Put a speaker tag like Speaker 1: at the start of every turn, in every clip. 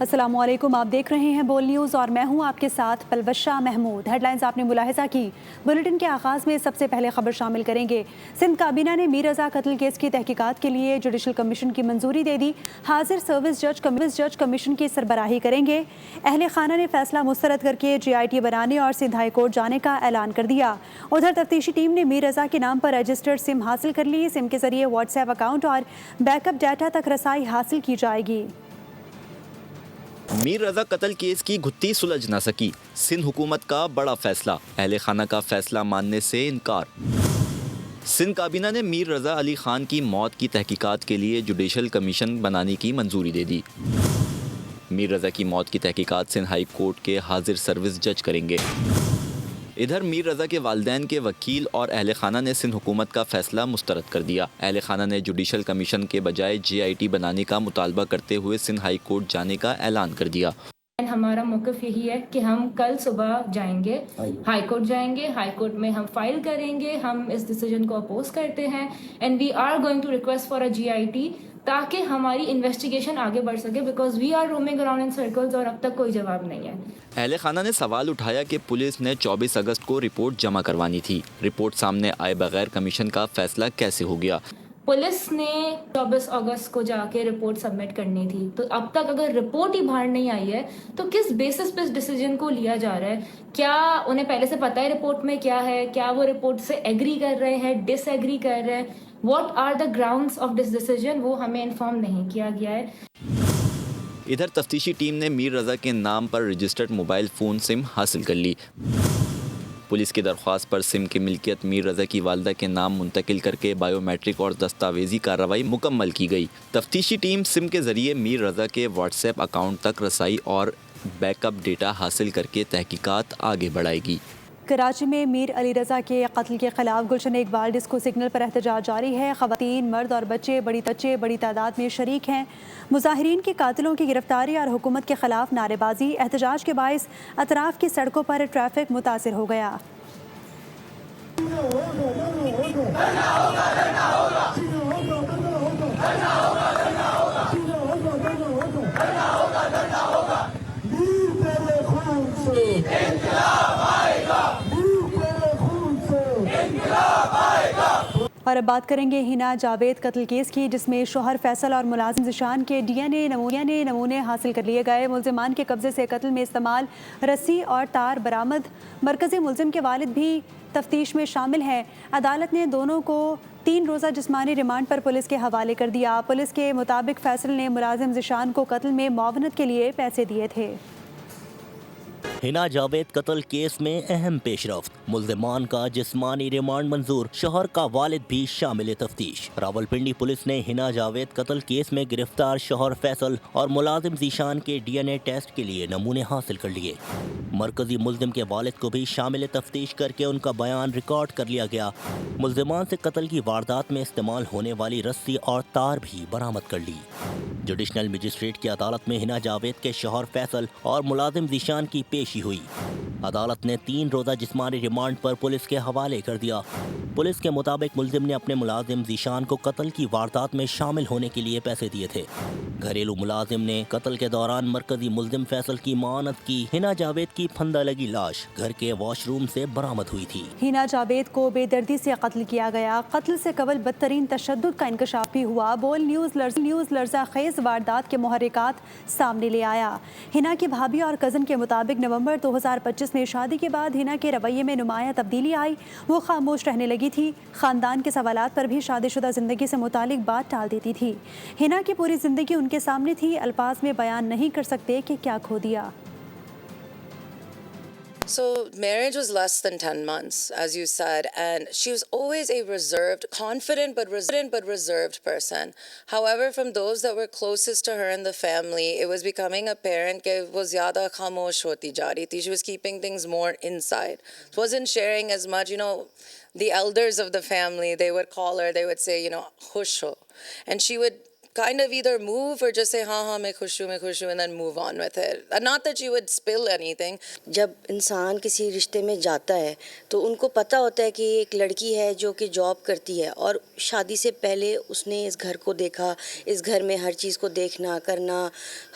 Speaker 1: السلام علیکم، آپ دیکھ رہے ہیں بول نیوز اور میں ہوں آپ کے ساتھ پلوشہ محمود۔ ہیڈ لائنز آپ نے ملاحظہ کی۔ بلیٹن کے آغاز میں سب سے پہلے خبر شامل کریں گے۔ سندھ کابینہ نے میر رضا قتل کیس کی تحقیقات کے لیے جوڈیشل کمیشن کی منظوری دے دی۔ حاضر سروس جج کمیشن کی سربراہی کریں گے۔ اہل خانہ نے فیصلہ مسترد کر کے GIT بنانے اور سندھ ہائی کورٹ جانے کا اعلان کر دیا۔ ادھر تفتیشی ٹیم نے میر رضا کے نام پر رجسٹرڈ سم حاصل کر لی۔ سم کے ذریعے واٹس ایپ اکاؤنٹ اور بیک اپ ڈیٹا تک رسائی حاصل کی جائے گی۔
Speaker 2: میر رضا قتل کیس کی گھٹی سلجھ نہ سکی، سندھ حکومت کا بڑا فیصلہ، اہل خانہ کا فیصلہ ماننے سے انکار۔ سندھ کابینہ نے میر رضا علی خان کی موت کی تحقیقات کے لیے جوڈیشل کمیشن بنانے کی منظوری دے دی۔ میر رضا کی موت کی تحقیقات سندھ ہائی کورٹ کے حاضر سروس جج کریں گے۔ ادھر میر رضا کے والدین کے وکیل اور اہل خانہ نے سندھ حکومت کا فیصلہ مسترد کر دیا۔ اہل خانہ نے جوڈیشل کمیشن کے بجائے GIT بنانے کا مطالبہ کرتے ہوئے سندھ ہائی کورٹ جانے کا اعلان کر دیا۔
Speaker 3: ہمارا موقف یہی ہے کہ ہم کل صبح جائیں گے، ہائی کورٹ جائیں گے، ہائی کورٹ میں ہم فائل کریں گے، ہم اس ڈیسیجن کو اپوز کرتے ہیں and we are going to request for a GIT تاکہ ہماری انویسٹیگیشن آگے بڑھ سکے، because we are roaming around in circles اور اب تک کوئی جواب نہیں ہے۔
Speaker 2: اہل خانہ نے سوال اٹھایا کہ پولیس نے 24 اگست کو رپورٹ جمع کروانی تھی، رپورٹ سامنے آئے بغیر کمیشن کا فیصلہ کیسے ہو گیا؟
Speaker 3: پولیس نے 24 اگست کو جا کے رپورٹ سبمٹ کرنی تھی، تو اب تک اگر رپورٹ ہی باہر نہیں آئی ہے تو کس بیسس پہ اس ڈیسیجن کو لیا جا رہا ہے؟ کیا انہیں پہلے سے پتہ ہے رپورٹ میں کیا ہے؟ کیا وہ رپورٹ سے ایگری کر رہے ہیں، ڈس ایگری کر رہے ہیں؟ What are the grounds of this decision, وہ ہمیں انفارم نہیں کیا گیا ہے۔
Speaker 2: ادھر تفتیشی ٹیم نے میر رضا کے نام پر رجسٹرڈ موبائل فون سم حاصل کر لی۔ پولیس کی درخواست پر سم کی ملکیت میر رضا کی والدہ کے نام منتقل کر کے بائیو میٹرک اور دستاویزی کارروائی مکمل کی گئی۔ تفتیشی ٹیم سم کے ذریعے میر رضا کے واٹس ایپ اکاؤنٹ تک رسائی اور بیک اپ ڈیٹا حاصل کر کے تحقیقات آگے بڑھائے گی۔
Speaker 1: کراچی میں میر علی رضا کے قتل کے خلاف گلشن اقبال ڈسکو سگنل پر احتجاج جاری ہے۔ خواتین، مرد اور بچے بڑی تعداد میں شریک ہیں۔ مظاہرین کی قاتلوں کی گرفتاری اور حکومت کے خلاف نعرے بازی، احتجاج کے باعث اطراف کی سڑکوں پر ٹریفک متاثر ہو گیا۔ اور اب بات کریں گے ہنا جاوید قتل کیس کی، جس میں شوہر فیصل اور ملازم ذیشان کے DNA نمونے حاصل کر لیے گئے۔ ملزمان کے قبضے سے قتل میں استعمال رسی اور تار برآمد۔ مرکزی ملزم کے والد بھی تفتیش میں شامل ہیں۔ عدالت نے دونوں کو 3 روزہ جسمانی ریمانڈ پر پولیس کے حوالے کر دیا۔ پولیس کے مطابق فیصل نے ملازم ذیشان کو قتل میں معاونت کے لیے پیسے دیے تھے۔
Speaker 4: ہنا جاوید قتل کیس میں اہم پیش رفت، ملزمان کا جسمانی ریمانڈ منظور، شوہر کا والد بھی شامل تفتیش۔ راولپنڈی پولیس نے ہنا جاوید قتل کیس میں گرفتار شوہر فیصل اور ملازم ذیشان کے DNA ٹیسٹ کے لیے نمونے حاصل کر لیے۔ مرکزی ملزم کے والد کو بھی شامل تفتیش کر کے ان کا بیان ریکارڈ کر لیا گیا۔ ملزمان سے قتل کی واردات میں استعمال ہونے والی رسی اور تار بھی برآمد کر لی۔ جوڈیشنل مجسٹریٹ کی عدالت میں ہنا جاوید کے شوہر فیصل اور ملازم ذیشان کی پیشی ہوئی۔ عدالت نے 3 روزہ جسمانی ریمانڈ پر پولیس کے حوالے کر دیا۔ پولیس کے مطابق ملزم نے اپنے ملازم ذیشان کو قتل کی واردات میں شامل ہونے کے لیے پیسے دیے تھے۔ گھریلو ملازم نے قتل کے دوران مرکزی ملزم فیصل کی معاونت کی۔ ہنا جاوید کی پھندہ لگی لاش گھر کے واش روم سے برآمد ہوئی تھی۔
Speaker 1: ہنا جاوید کو بے دردی سے قتل کیا گیا۔ قتل سے قبل بدترین تشدد کا انکشاف بھی ہوا۔ بول نیوز لرزہ خیز واردات کے محرکات سامنے لے آیا۔ ہنا کی بھابھی اور کزن کے مطابق نومبر 2025 میں شادی کے بعد ہنا کے رویے میں نمایاں تبدیلی آئی۔ وہ خاموش رہنے لگی تھی، خاندان کے سوالات پر بھی شادی شدہ زندگی سے متعلق بات ٹال دیتی تھی۔ ہنا کی پوری زندگی ان کے سامنے تھی، الفاظ میں بیان نہیں کر سکتے کہ کیا کھو دیا۔
Speaker 5: So marriage was less than 10 months, as you said, and she was always a reserved, confident but reserved person. However, from those that were closest to her in the family, it was becoming apparent that wo zyada khamosh hoti ja rahi thi. She was keeping things more inside. She wasn't sharing as much, the elders of the family, they would call her, they would say, hush ho. And she would kind of either move or just say haan میں خوش ہوں and then move on with it. Not that you would spill anything.
Speaker 6: جب انسان کسی رشتے میں جاتا ہے تو ان کو پتہ ہوتا ہے کہ ایک لڑکی ہے جو کہ جاب کرتی ہے اور شادی سے پہلے اس نے اس گھر کو دیکھا, اس گھر میں ہر چیز کو دیکھنا کرنا,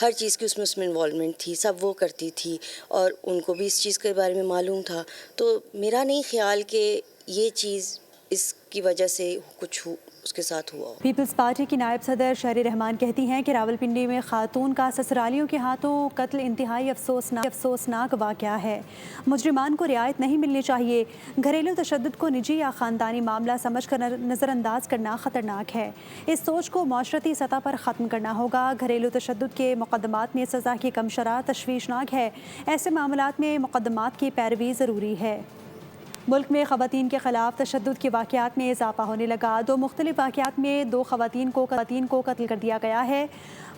Speaker 6: ہر چیز کی اس میں انوالومنٹ تھی, سب وہ کرتی تھی اور ان کو بھی اس چیز کے بارے میں معلوم تھا. تو میرا نہیں خیال کہ یہ چیز اس کی وجہ سے کچھ اس کے ساتھ ہوا.
Speaker 1: پیپلز پارٹی کی نائب صدر شہری رحمان کہتی ہیں کہ راولپنڈی میں خاتون کا سسرالیوں کے ہاتھوں قتل انتہائی افسوسناک واقعہ ہے. مجرمان کو رعایت نہیں ملنی چاہیے. گھریلو تشدد کو نجی یا خاندانی معاملہ سمجھ کر نظر انداز کرنا خطرناک ہے. اس سوچ کو معاشرتی سطح پر ختم کرنا ہوگا. گھریلو تشدد کے مقدمات میں سزا کی کم شرح تشویشناک ہے. ایسے معاملات میں مقدمات کی پیروی ضروری ہے. ملک میں خواتین کے خلاف تشدد کے واقعات میں اضافہ ہونے لگا. 2 مختلف واقعات میں 2 خواتین کو قتل کر دیا گیا ہے.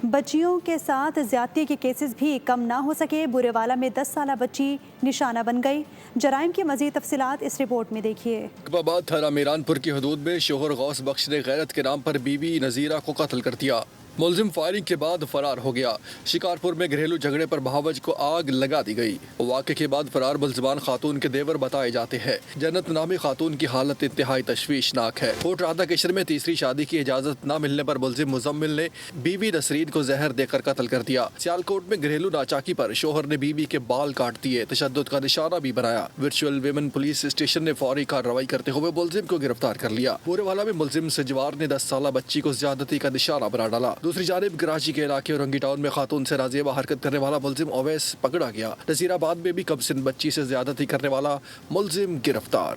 Speaker 1: بچیوں کے ساتھ زیادتی کے کیسز بھی کم نہ ہو سکے. بورے والا میں 10 سالہ بچی نشانہ بن گئی. جرائم کی مزید تفصیلات اس رپورٹ میں دیکھیے.
Speaker 7: عقبآباد تھانہ میران پور کی حدود میں شوہر غوث بخش نے غیرت کے نام پر بیوی نذیرہ کو قتل کر دیا. ملزم فائرنگ کے بعد فرار ہو گیا. شکارپور میں گھریلو جھگڑے پر بہاوج کو آگ لگا دی گئی. واقعے کے بعد فرار ملزمان خاتون کے دیور بتائے جاتے ہیں. جنت نامی خاتون کی حالت انتہائی تشویشناک ہے. کوٹ رادھا کشر میں تیسری شادی کی اجازت نہ ملنے پر ملزم مزمل نے بیوی نسرین کو زہر دے کر قتل کر دیا. سیالکوٹ میں گھریلو ناچاکی پر شوہر نے بیوی کے بال کاٹ دیے. تشدد کا نشانہ بھی بنایا. ورچوئل ویمن پولیس اسٹیشن نے فوری کارروائی کرتے ہوئے ملزم کو گرفتار کر لیا. پورے والا میں ملزم سجوار نے 10 سالہ بچی کو زیادتی کا نشانہ بنا ڈالا. دوسری جانب کراچی کے علاقے اورنگی ٹاؤن میں خاتون سے نازیبہ حرکت کرنے والا ملزم اویس پکڑا گیا. نذیر آباد میں بھی کم سن بچی سے زیادتی کرنے والا ملزم گرفتار.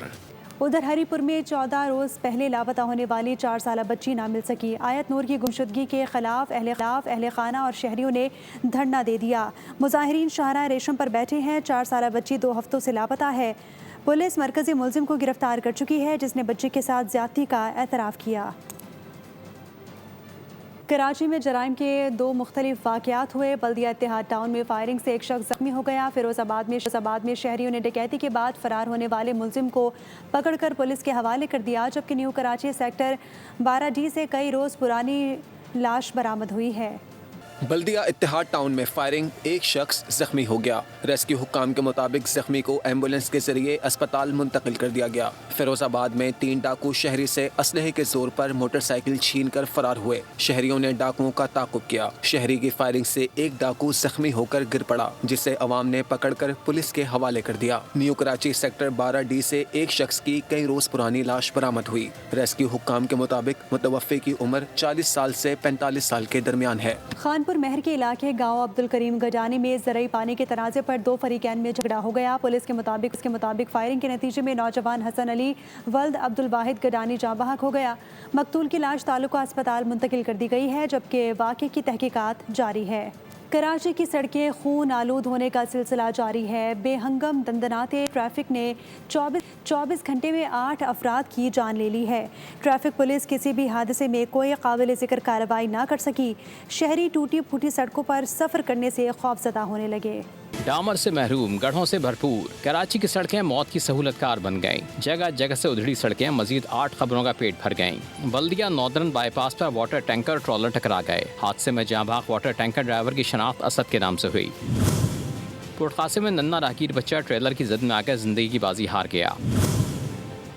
Speaker 1: ادھر ہری پور میں 14 روز پہلے لاپتہ ہونے والی 4 سالہ بچی نہ مل سکی. آیت نور کی گمشدگی کے خلاف اہل خانہ اور شہریوں نے دھرنا دے دیا. مظاہرین شاہراہ ریشم پر بیٹھے ہیں. 4 سالہ بچی 2 ہفتوں سے لاپتہ ہے. پولیس مرکزی ملزم کو گرفتار کر چکی ہے جس نے بچی کے ساتھ زیادتی کا اعتراف کیا. کراچی میں جرائم کے 2 مختلف واقعات ہوئے. بلدیہ اتحاد ٹاؤن میں فائرنگ سے ایک شخص زخمی ہو گیا. فیروز آباد میں شہریوں نے ڈکیتی کے بعد فرار ہونے والے ملزم کو پکڑ کر پولیس کے حوالے کر دیا. جبکہ نیو کراچی سیکٹر 12D سے کئی روز پرانی لاش برآمد ہوئی ہے.
Speaker 8: بلدیہ اتحاد ٹاؤن میں فائرنگ، ایک شخص زخمی ہو گیا. ریسکیو حکام کے مطابق زخمی کو ایمبولینس کے ذریعے اسپتال منتقل کر دیا گیا. فیروز آباد میں 3 ڈاکو شہری سے اسلحے کے زور پر موٹر سائیکل چھین کر فرار ہوئے. شہریوں نے ڈاکوؤں کا تعاقب کیا. شہری کی فائرنگ سے ایک ڈاکو زخمی ہو کر گر پڑا جسے عوام نے پکڑ کر پولیس کے حوالے کر دیا. نیو کراچی سیکٹر 12D سے ایک شخص کی کئی روز پرانی لاش برآمد ہوئی. ریسکیو حکام کے مطابق متوفی کی عمر 40 سال سے 45 سال کے درمیان ہے.
Speaker 1: خانپور مہر کے علاقے گاؤں عبدالکریم گجانی میں زرعی پانی کے تنازع پر 2 فریقین میں جھگڑا ہو گیا. پولیس کے مطابق فائرنگ کے نتیجے میں نوجوان حسن علی ولد عبدالواحد گجانی جاں بحق ہو گیا. مقتول کی لاش تعلقہ اسپتال منتقل کر دی گئی ہے جبکہ واقعے کی تحقیقات جاری ہے. کراچی کی سڑکیں خون آلود ہونے کا سلسلہ جاری ہے. بے ہنگم دندناتے ٹریفک نے 24 گھنٹے میں 8 افراد کی جان لے لی ہے. ٹریفک پولیس کسی بھی حادثے میں کوئی قابل ذکر کارروائی نہ کر سکی. شہری ٹوٹی پھوٹی سڑکوں پر سفر کرنے سے خوفزدہ ہونے لگے.
Speaker 9: ڈامر سے محروم، گڑھوں سے بھرپور، کراچی کی سڑکیں موت کی سہولت کار بن گئیں. جگہ جگہ سے ادھڑی سڑکیں مزید 8 خبروں کا پیٹ بھر گئیں. بلدیہ northern by pass per water tanker trailer ٹکرا گئے. حادثے میں جاں بحق واٹر ٹینکر ڈرائیور کی شناخت اسد کے نام سے ہوئی. پورٹ قاسم میں ننھا راہگیر بچہ ٹریلر کی زد میں آ کر زندگی کی بازی ہار گیا.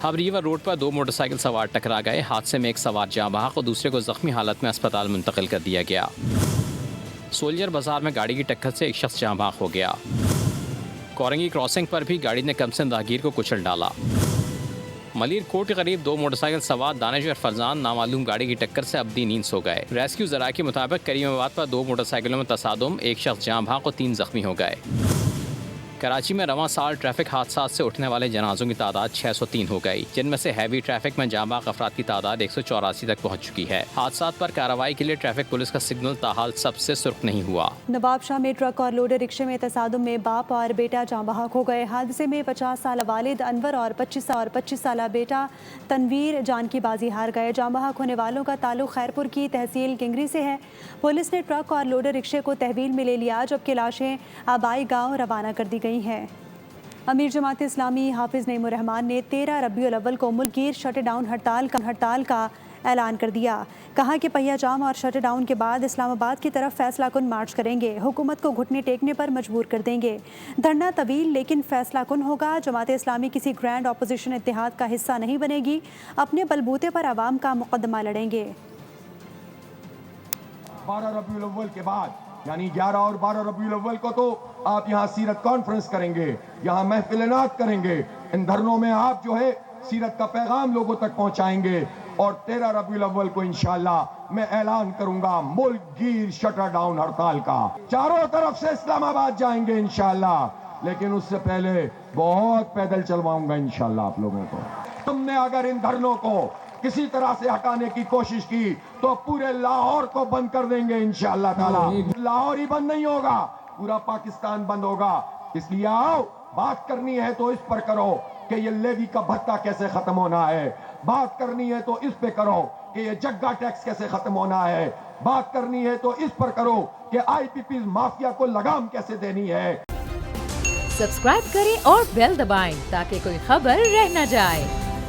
Speaker 9: ہب ریور روڈ پر 2 موٹر سائیکل سوار ٹکرا گئے. حادثے میں ایک سوار جاں بحق اور دوسرے کو زخمی حالت میں اسپتال منتقل کر دیا گیا. سولجر بازار میں گاڑی کی ٹکر سے ایک شخص جاں بحق ہو گیا. کورنگی کراسنگ پر بھی گاڑی نے کمسن راہگیر کو کچل ڈالا. ملیر کوٹ کے قریب 2 موٹر سائیکل سوار دانش اور فرزان نامعلوم گاڑی کی ٹکر سے ابدی نیند سو گئے. ریسکیو ذرائع کے مطابق کریم آباد پر 2 موٹر سائیکلوں میں تصادم، ایک شخص جاں بحق اور 3 زخمی ہو گئے. کراچی میں رواں سال ٹریفک حادثات سے اٹھنے والے جنازوں کی تعداد 603 ہو گئی، جن میں سے ہیوی ٹریفک میں جاں بحق افراد کی تعداد 184 تک پہنچ چکی ہے. حادثات پر کارروائی کے لیے ٹریفک پولیس کا سگنل تاحال سب سے سرخ نہیں ہوا.
Speaker 1: نواب شاہ میں ٹرک اور لوڈر رکشے میں تصادم میں باپ اور بیٹا جاں بحق ہو گئے. حادثے میں 50 سالہ والد انور اور 25 سالہ بیٹا تنویر جان کی بازی ہار گئے. جاں بحق ہونے والوں کا تعلق خیرپور کی تحصیل کنگری سے ہے. پولیس نے ٹرک اور لوڈر رکشے کو تحویل میں لے لیا جبکہ لاشیں آبائی گاؤں روانہ کر دی گئی ہیں. امیر جماعت اسلامی حافظ نعیم الرحمان نے 13 ربیع الاول کو ملک گیر شٹ ڈاؤن ہڑتال کا اعلان کر دیا. کہا کہ پہیا جام اور شٹ ڈاؤن کے بعد اسلام آباد کی طرف فیصلہ کن مارچ کریں گے. حکومت کو گھٹنے ٹیکنے پر مجبور کر دیں گے. دھرنا طویل لیکن فیصلہ کن ہوگا. جماعت اسلامی کسی گرینڈ اپوزیشن اتحاد کا حصہ نہیں بنے گی. اپنے بلبوتے پر عوام کا مقدمہ لڑیں گے.
Speaker 10: 12 ربیع الاول کے بعد یعنی 11 اور 12 ربیع الاول کو تو آپ یہاں سیرت کانفرنس کریں گے, یہاں محفل نعت کریں گے. ان دھرنوں میں آپ جو ہے سیرت کا پیغام لوگوں تک پہنچائیں گے. اور 13 ربیع الاول کو انشاءاللہ میں اعلان کروں گا ملک گیر شٹر ڈاؤن ہڑتال کا. چاروں طرف سے اسلام آباد جائیں گے انشاءاللہ, لیکن اس سے پہلے بہت پیدل چلواؤں گا انشاءاللہ آپ لوگوں کو. تم نے اگر ان دھرنوں کو کسی طرح سے ہٹانے کی کوشش کی تو پورے لاہور کو بند کر دیں گے انشاءاللہ تعالی. لاہور ہی بند نہیں ہوگا, پورا پاکستان بند ہوگا. اس لیے آؤ, بات کرنی ہے تو اس پر کرو کہ یہ لیوی کا بھتہ کیسے ختم ہونا ہے. بات کرنی ہے تو اس پہ کرو کہ یہ جگہ ٹیکس کیسے ختم ہونا ہے. بات کرنی ہے تو اس پر کرو کہ آئی پی پیز مافیا کو لگام کیسے دینی ہے.
Speaker 11: سبسکرائب کریں اور بیل دبائیں تاکہ کوئی خبر رہ نہ جائے.